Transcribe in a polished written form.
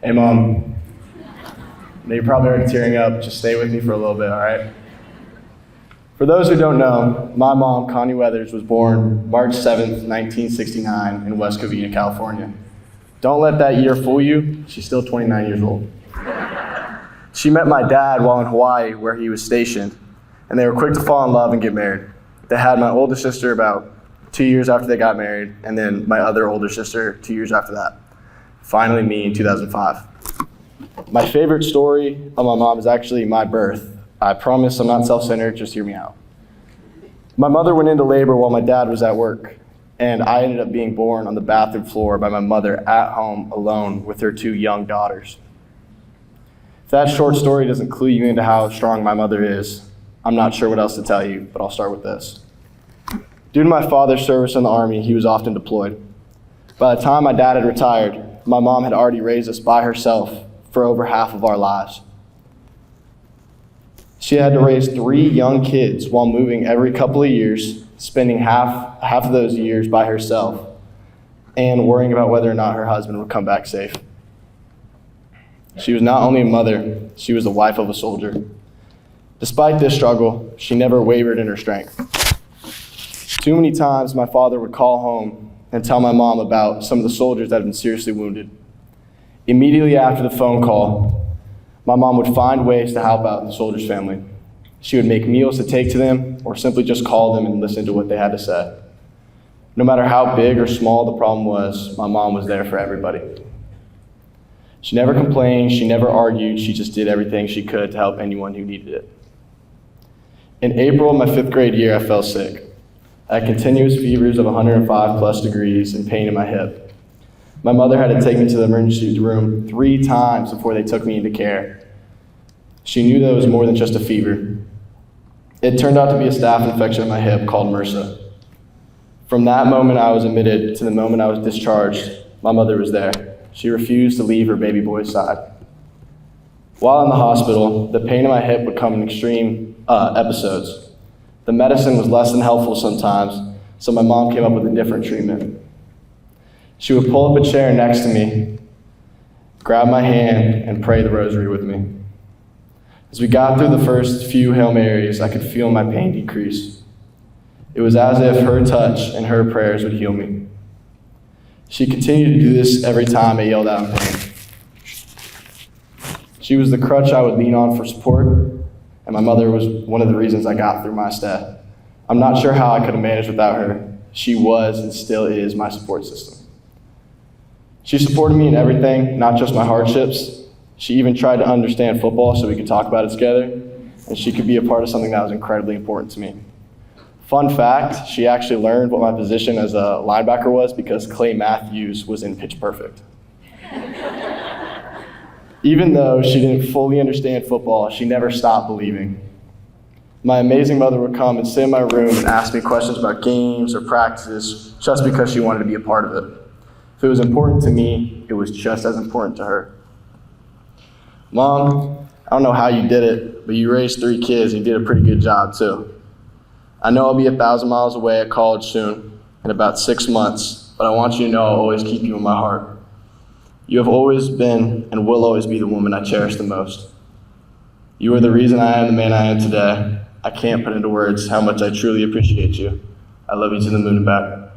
Hey, Mom. Now you're probably already tearing up. Just stay with me for a little bit, all right? For those who don't know, my mom, Connie Weathers, was born March 7th, 1969 in West Covina, California. Don't let that year fool you. She's still 29 years old. She met my dad while in Hawaii, where he was stationed, and they were quick to fall in love and get married. They had my older sister about 2 years after they got married, and then my other older sister 2 years after that. Finally, me in 2005. My favorite story of my mom is actually my birth. I promise I'm not self-centered, just hear me out. My mother went into labor while my dad was at work, and I ended up being born on the bathroom floor by my mother at home alone with her 2 young daughters. If that short story doesn't clue you into how strong my mother is, I'm not sure what else to tell you, but I'll start with this. Due to my father's service in the Army, he was often deployed. By the time my dad had retired, my mom had already raised us by herself for over half of our lives. She had to raise 3 young kids while moving every couple of years, spending half of those years by herself, and worrying about whether or not her husband would come back safe. She was not only a mother, she was the wife of a soldier. Despite this struggle, she never wavered in her strength. Too many times my father would call home and tell my mom about some of the soldiers that had been seriously wounded. Immediately after the phone call, my mom would find ways to help out the soldiers' family. She would make meals to take to them or simply just call them and listen to what they had to say. No matter how big or small the problem was, my mom was there for everybody. She never complained, she never argued, she just did everything she could to help anyone who needed it. In April of my 5th grade year, I fell sick. I had continuous fevers of 105 plus degrees and pain in my hip. My mother had to take me to the emergency room 3 times before they took me into care. She knew that it was more than just a fever. It turned out to be a staph infection in my hip called MRSA. From that moment I was admitted to the moment I was discharged, my mother was there. She refused to leave her baby boy's side. While in the hospital, the pain in my hip would come in extreme episodes. The medicine was less than helpful sometimes, so my mom came up with a different treatment. She would pull up a chair next to me, grab my hand, and pray the rosary with me. As we got through the first few Hail Marys, I could feel my pain decrease. It was as if her touch and her prayers would heal me. She continued to do this every time I yelled out in pain. She was the crutch I would lean on for support, and my mother was one of the reasons I got through my stay. I'm not sure how I could have managed without her. She was and still is my support system. She supported me in everything, not just my hardships. She even tried to understand football so we could talk about it together, and she could be a part of something that was incredibly important to me. Fun fact, she actually learned what my position as a linebacker was because Clay Matthews was in Pitch Perfect. Even though she didn't fully understand football, she never stopped believing. My amazing mother would come and sit in my room and ask me questions about games or practices just because she wanted to be a part of it. If it was important to me, it was just as important to her. Mom, I don't know how you did it, but you raised 3 kids and you did a pretty good job too. I know I'll be 1,000 miles away at college soon, in about 6 months, but I want you to know I'll always keep you in my heart. You have always been and will always be the woman I cherish the most. You are the reason I am the man I am today. I can't put into words how much I truly appreciate you. I love you to the moon and back.